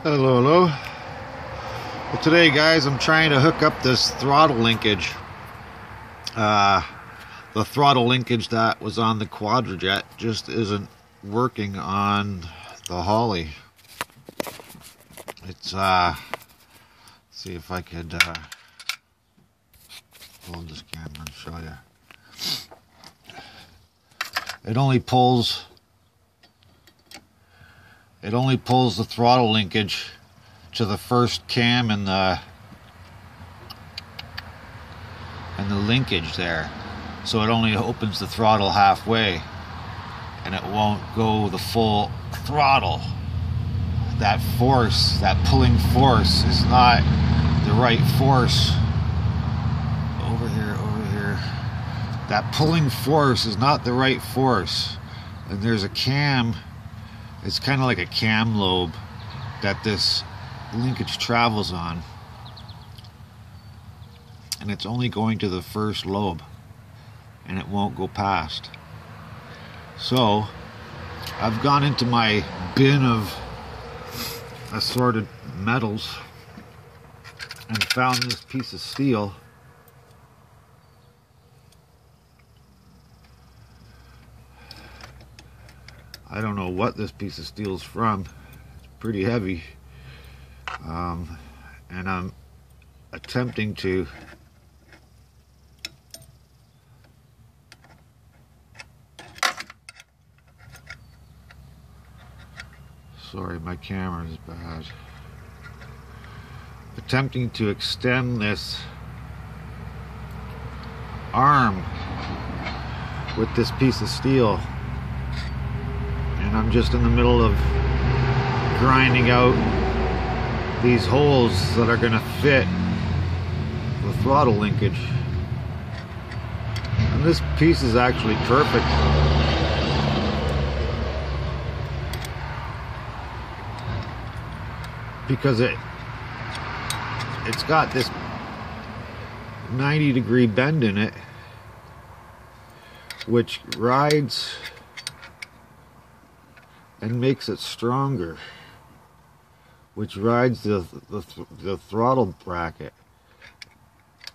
Hello, hello. Well, today, guys, I'm trying to hook up this throttle linkage. The throttle linkage that was on the Quadrajet just isn't working on the Holly. It's let's see if I could hold this camera and show you. It only pulls the throttle linkage to the first cam and the linkage there. So it only opens the throttle halfway and it won't go the full throttle. That force, that pulling force is not the right force. Over here. That pulling force is not the right force. And there's a cam, it's kind of like a cam lobe that this linkage travels on. And it's only going to the first lobe. And it won't go past. So I've gone into my bin of assorted metals and found this piece of steel. I don't know what this piece of steel is from. It's pretty heavy, and I'm attempting to sorry, my camera is bad. Attempting to extend this arm with this piece of steel, and I'm just in the middle of grinding out these holes that are going to fit the throttle linkage. And this piece is actually perfect. Because it's got this 90-degree bend in it, which rides and makes it stronger, which rides the throttle bracket,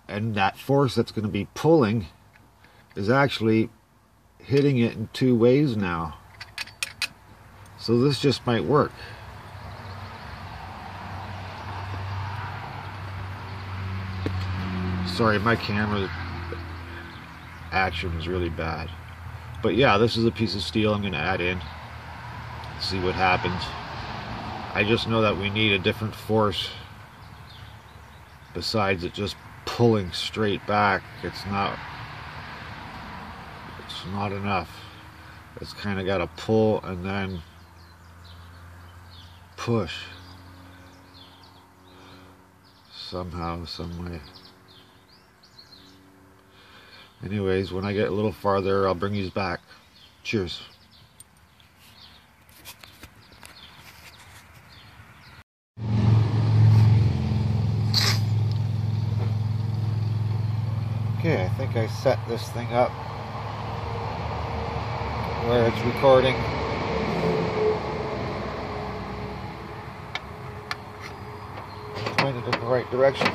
and that force that's going to be pulling is actually hitting it in two ways now. So this just might work. Sorry, my camera action is really bad. But yeah, this is a piece of steel I'm going to add in. See what happens. I just know that we need a different force besides it just pulling straight back. It's not enough. It's kind of got to pull and then push somehow, some way. Anyways, when I get a little farther, I'll bring you back. Cheers. Okay, I think I set this thing up where it's recording. Pointed in the right direction.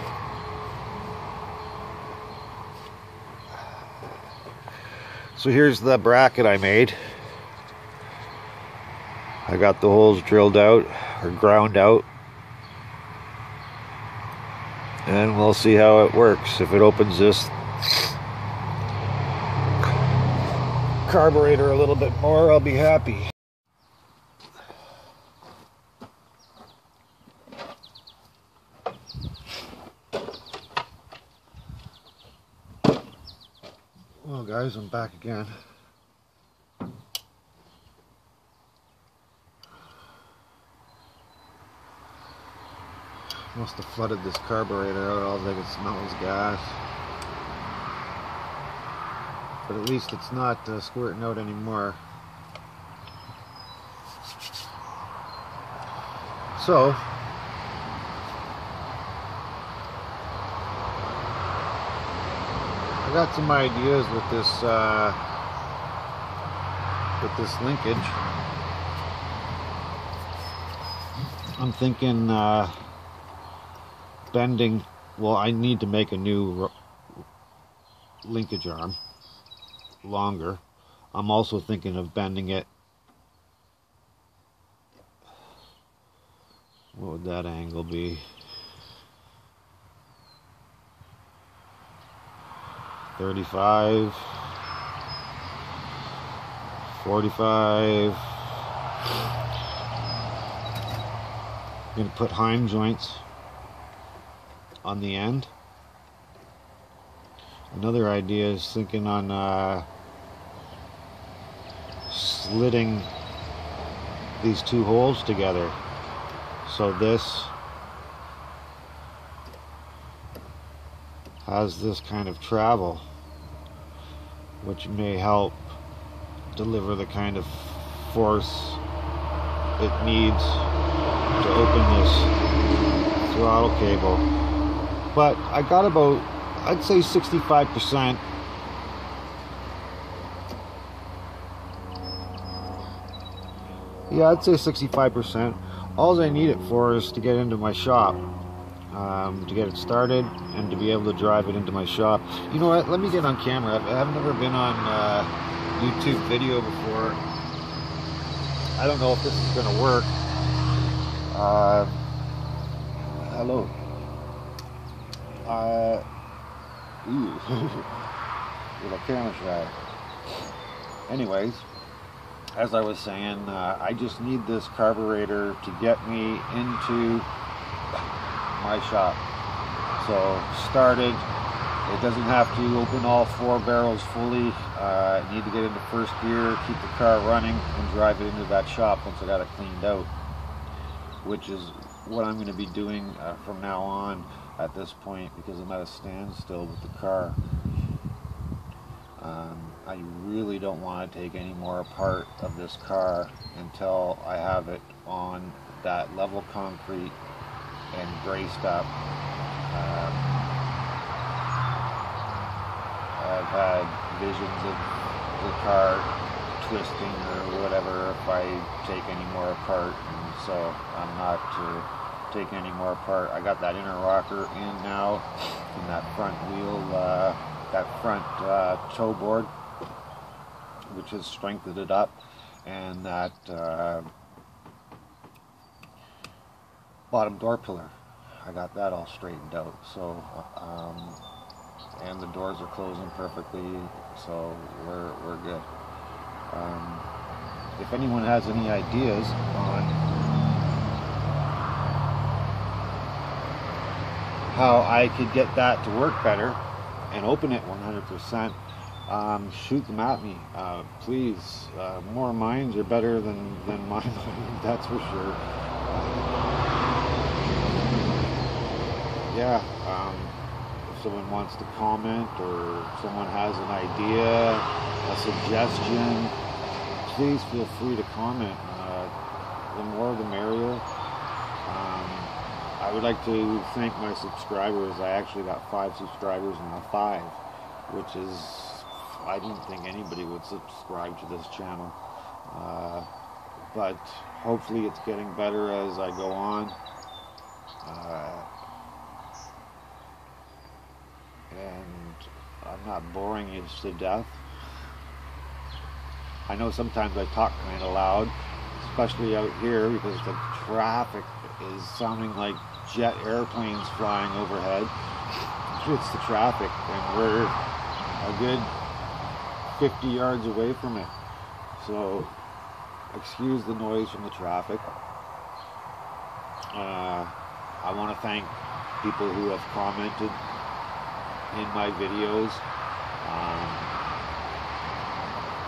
So here's the bracket I made. I got the holes drilled out or ground out, and we'll see how it works. If it opens this carburetor a little bit more, I'll be happy. Well, guys, I'm back again. Must have flooded this carburetor out. All I can smell is gas. But at least it's not squirting out anymore. So I got some ideas with this linkage. I'm thinking bending. Well, I need to make a new linkage arm, longer. I'm also thinking of bending it. What would that angle be? 35, 45. I'm going to put heim joints on the end. Another idea is thinking on slitting these two holes together. So this has this kind of travel, which may help deliver the kind of force it needs to open this throttle cable. But I got about, I'd say 65%. Yeah, I'd say 65%. All I need it for is to get into my shop, to get it started, and to be able to drive it into my shop. You know what? Let me get on camera. I've never been on YouTube video before. I don't know if this is going to work. Hello. Little camera shot. Anyways, as I was saying, I just need this carburetor to get me into my shop. So started. It doesn't have to open all 4 barrels fully. I need to get into first gear, keep the car running, and drive it into that shop once I got it cleaned out, which is what I'm going to be doing from now on at this point, because I'm at a standstill with the car. I really don't want to take any more apart of this car until I have it on that level concrete and braced up. I've had visions of the car twisting or whatever if I take any more apart, and so I'm not taking any more apart. I got that inner rocker in now, and that front wheel, that front toe board, which has strengthened it up, and that bottom door pillar, I got that all straightened out. So and the doors are closing perfectly, so we're good. If anyone has any ideas on how I could get that to work better and open it 100%, shoot them at me, please. More minds are better than my mind, that's for sure. Yeah, if someone wants to comment, or someone has an idea, a suggestion, please feel free to comment. The more the merrier. I would like to thank my subscribers. I actually got 5 subscribers now, 5, which is, I didn't think anybody would subscribe to this channel. But hopefully it's getting better as I go on. And I'm not boring you to death. I know sometimes I talk kind of loud, especially out here, because the traffic is sounding like jet airplanes flying overhead. It's the traffic, and we're a good 50 yards away from it. So excuse the noise from the traffic. I want to thank people who have commented in my videos.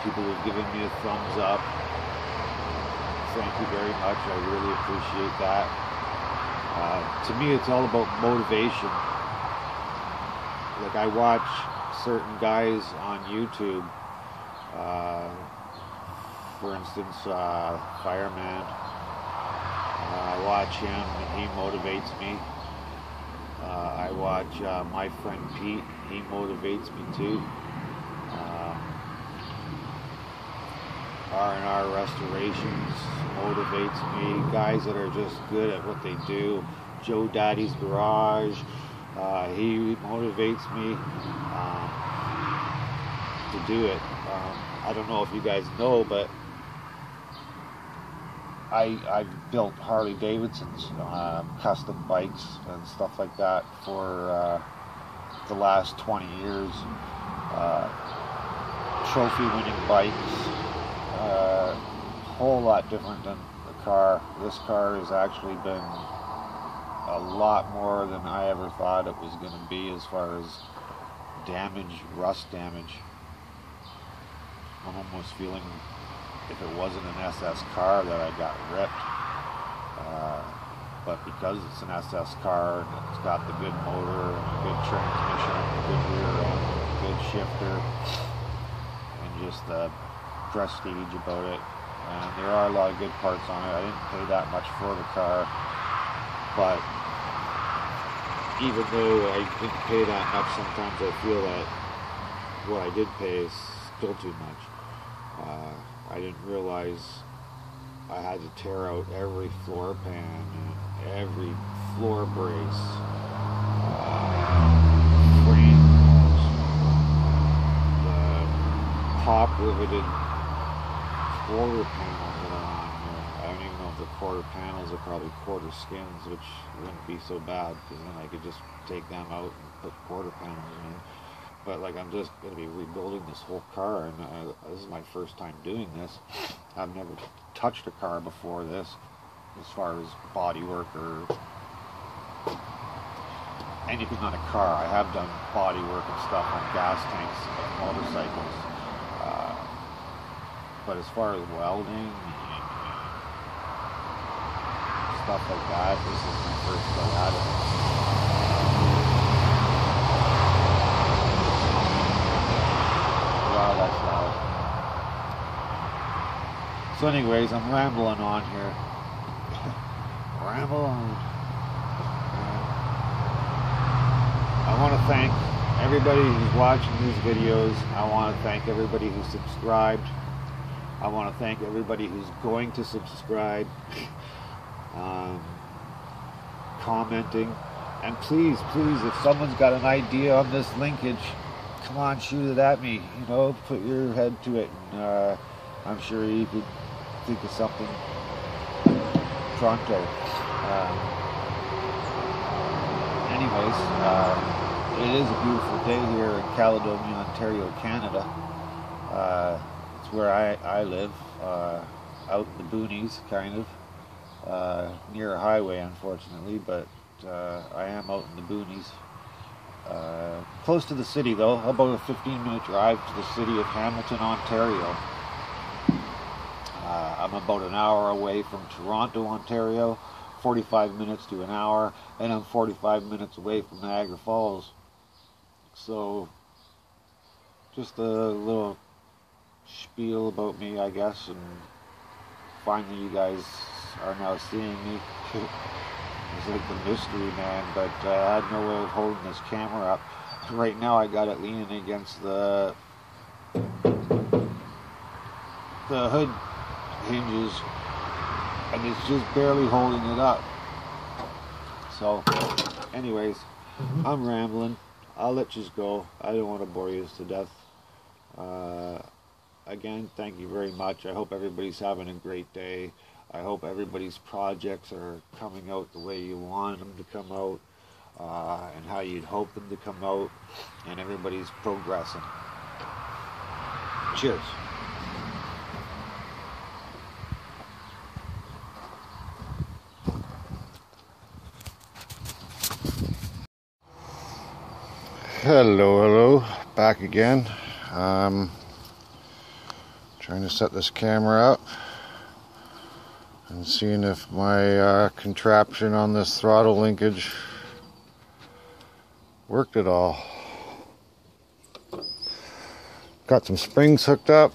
People who've given me a thumbs up. Thank you very much. I really appreciate that. To me, it's all about motivation. Like, I watch certain guys on YouTube, for instance, Fireman. I watch him and he motivates me. I watch my friend Pete. He motivates me too. R&R restorations motivates me. Guys that are just good at what they do. Joe Daddy's Garage, he motivates me to do it. I don't know if you guys know, but I've built Harley Davidson's custom bikes and stuff like that for the last 20 years. Trophy winning bikes, whole lot different than the car. This car has actually been a lot more than I ever thought it was going to be as far as damage, rust damage. I'm almost feeling if it wasn't an SS car that I got ripped. But because it's an SS car and it's got the good motor and a good transmission, a good rear end, a good shifter, and just the prestige about it. And there are a lot of good parts on it. I didn't pay that much for the car, but even though I didn't pay that much, sometimes I feel that what I did pay is still too much. I didn't realize I had to tear out every floor pan and every floor brace, frames, the pop riveted quarter panels that are on here. I don't even know if the quarter panels are probably quarter skins, which wouldn't be so bad because then I could just take them out and put quarter panels in. But like, I'm just going to be rebuilding this whole car, and this is my first time doing this. I've never touched a car before this, as far as body work or anything on a car. I have done body work and stuff on gas tanks and motorcycles, but as far as welding and stuff like that, this is my first go at it. Wow, that's loud. So anyways, I'm rambling on here. Ramble on. I want to thank everybody who's watching these videos. I want to thank everybody who subscribed. I want to thank everybody who's going to subscribe, commenting. And please, if someone's got an idea on this linkage, come on, shoot it at me, you know, put your head to it, and I'm sure you could think of something. Throttle. Anyways, it is a beautiful day here in Caledonia, Ontario, Canada. It's where I live, out in the boonies, kind of, near a highway, unfortunately, but I am out in the boonies. Close to the city though, about a 15-minute drive to the city of Hamilton, Ontario. I'm about an hour away from Toronto, Ontario, 45 minutes to an hour, and I'm 45 minutes away from Niagara Falls. So, just a little spiel about me, I guess, and finally you guys are now seeing me. It's like the mystery man, but I had no way of holding this camera up. Right now I got it leaning against the hood hinges, and it's just barely holding it up. So anyways, I'm rambling. I'll let you go. I don't want to bore you to death. Again, thank you very much. I hope everybody's having a great day. I hope everybody's projects are coming out the way you want them to come out, and how you'd hope them to come out, and everybody's progressing. Cheers. Hello, back again. Trying to set this camera up and seeing if my contraption on this throttle linkage worked at all. Got some springs hooked up.